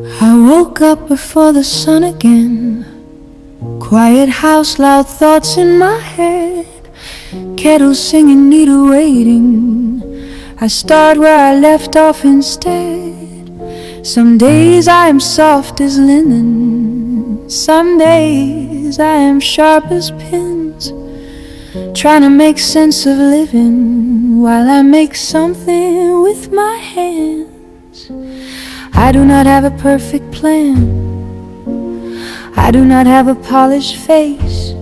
I woke up before the sun again. Quiet house, loud thoughts in my head. Kettle singing, needle waiting. I start where I left off instead. Some days I am soft as linen. Some days I am sharp as pins. Trying to make sense of living while I make something with my hands. I do not have a perfect plan. I do not have a polished face,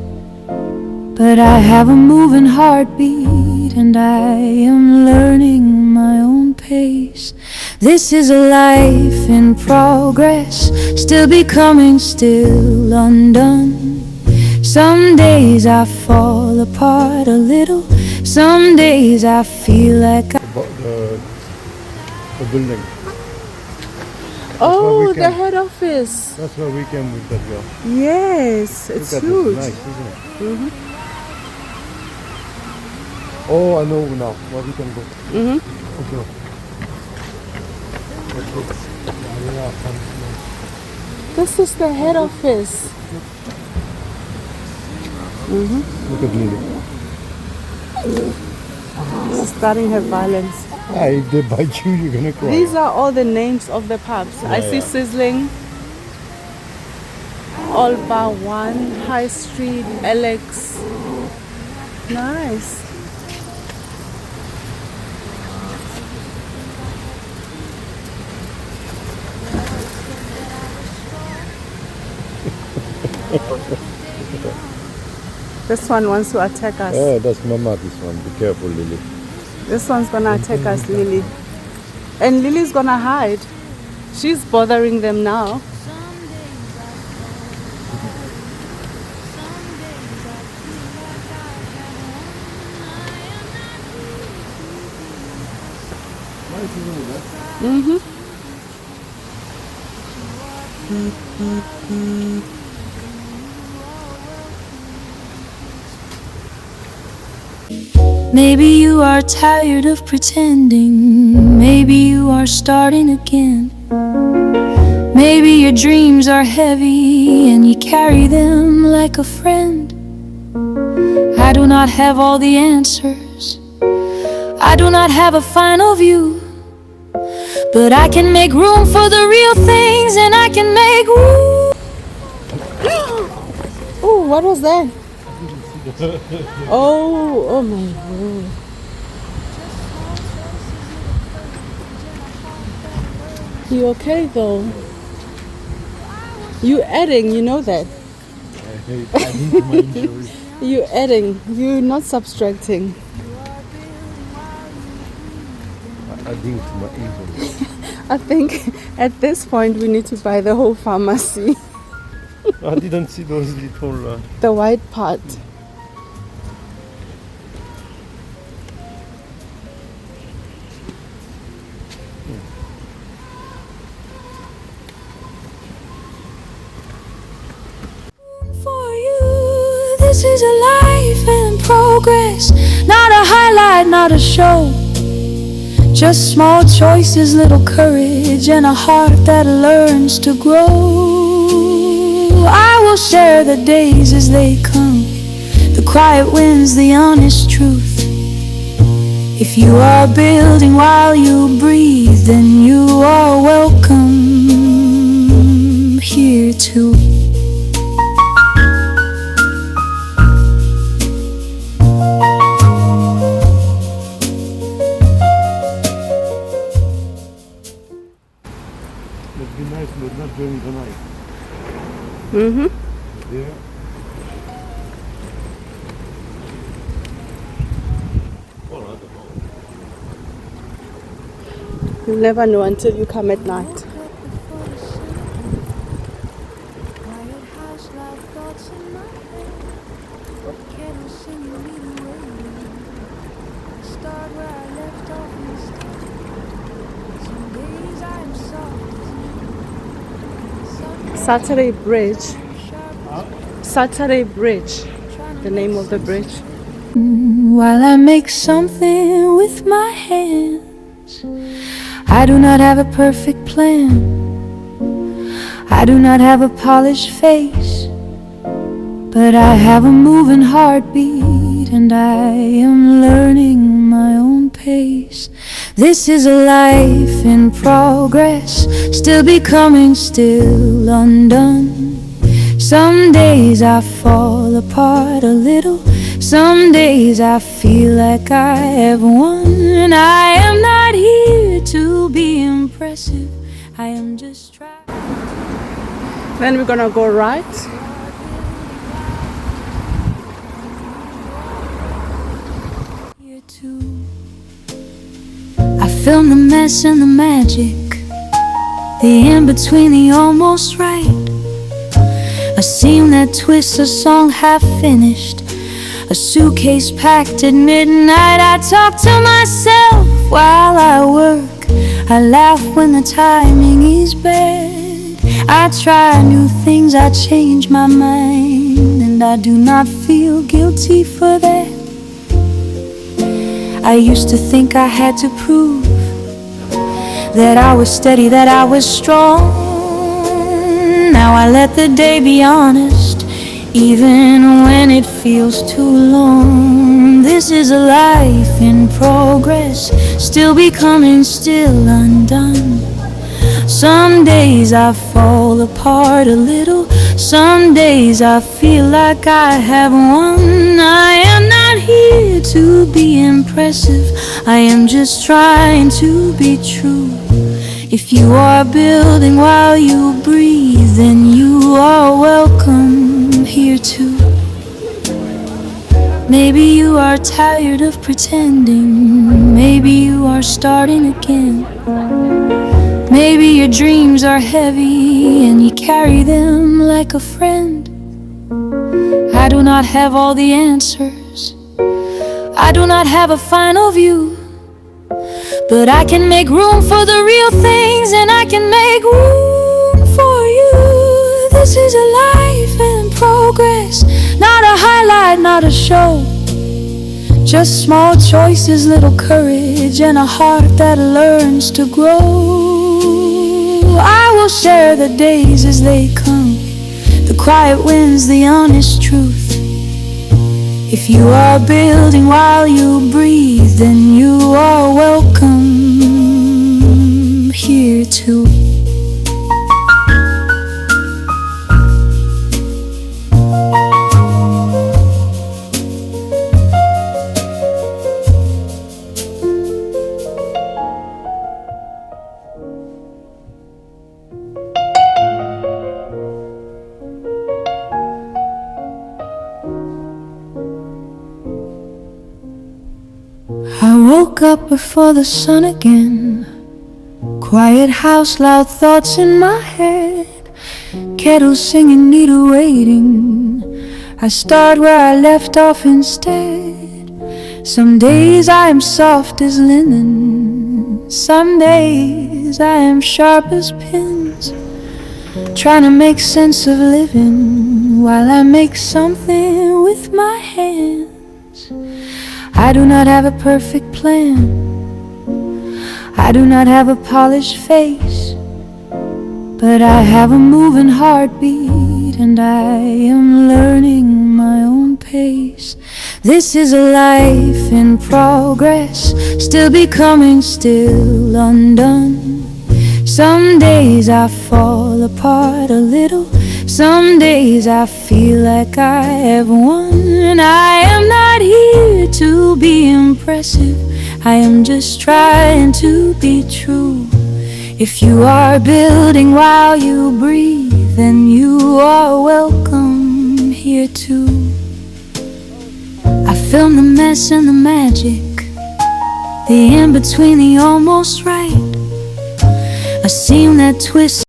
but I have a moving heartbeat, and I am learning my own pace. This is a life in progress, still becoming, still undone. Some days I fall apart a little. Some days I feel like About the building. Oh, the head office. That's where we came with that girl. Yes, it's Look at huge. Nice, isn't it? Oh, I know now where we can go. Okay. This is the head office. Look at Lily. She's starting her violence. If they bite you, you're gonna cry. These are all the names of the pubs. I see Sizzling, All Bar One, High Street, Alex. Nice. This one wants to attack us. Oh, that's Mama, this one. Be careful, Lily. This one's gonna attack us, Lily. And Lily's gonna hide. She's bothering them now. maybe you are tired of pretending. Maybe you are starting again. Maybe your dreams are heavy and you carry them like a friend. I do not have all the answers. I do not have a final view, but I can make room for the real things, and I can make room. Oh, what was that? Oh my God. You okay though? You adding, you know that. I hate my injuries. You adding, you're not subtracting. I think to my injuries. I think at this point we need to buy the whole pharmacy. I didn't see those little... The white part. For you, this is a life in progress, not a highlight, not a show. Just small choices, little courage, and a heart that learns to grow. I will share the days as they come, the quiet wins, the honest truth. If you are building while you breathe, then you are welcome here too. It'd be nice, but not during the night. Yeah. You'll never know until you come at night. Saturday Bridge. Saturday Bridge. The name of the bridge. While I make something with my hands, I do not have a perfect plan. I do not have a polished face, but I have a moving heartbeat, and I am learning my own pace. This is a life in progress, still becoming, still undone. Some days I fall apart a little, some days I feel like I have won. And I am not here to be impressive, I am just trying. Then we're gonna go right. Here too. I film the mess and the magic, the in-between, the almost right. A scene that twists a song half finished, a suitcase packed at midnight. I talk to myself while I work, I laugh when the timing is bad. I try new things, I change my mind, and I do not feel guilty for that. I used to think I had to prove that I was steady, that I was strong. Now I let the day be honest, even when it feels too long. This is a life in progress, still becoming, still undone. Some days I fall apart a little, some days I feel like I have won. I am not here to be impressive, I am just trying to be true. If you are building while you breathe, then you are welcome here too. Maybe you are tired of pretending, maybe you are starting again. Maybe your dreams are heavy and you carry them like a friend. I do not have all the answers, I do not have a final view, but I can make room for the real things, and I can make room for you. This is a life in progress, not a highlight, not a show. Just small choices, little courage, and a heart that learns to grow. I will share the days as they come, the quiet wins, the honest truth. If you are building while you breathe, then you are welcome here too. I woke up before the sun again. Quiet house, loud thoughts in my head. Kettle singing, needle waiting. I start where I left off instead. Some days I am soft as linen, some days I am sharp as pins, trying to make sense of living while I make something with my hands. I do not have a perfect plan, I do not have a polished face, but I have a moving heartbeat, and I am learning my own pace. This is a life in progress, still becoming, still undone. Some days I fall apart a little, some days I feel like I have won. And I am not here to be impressive, I am just trying to be true. If you are building while you breathe, then you are welcome here too. I film the mess and the magic, the in-between, the almost right. A seam that twists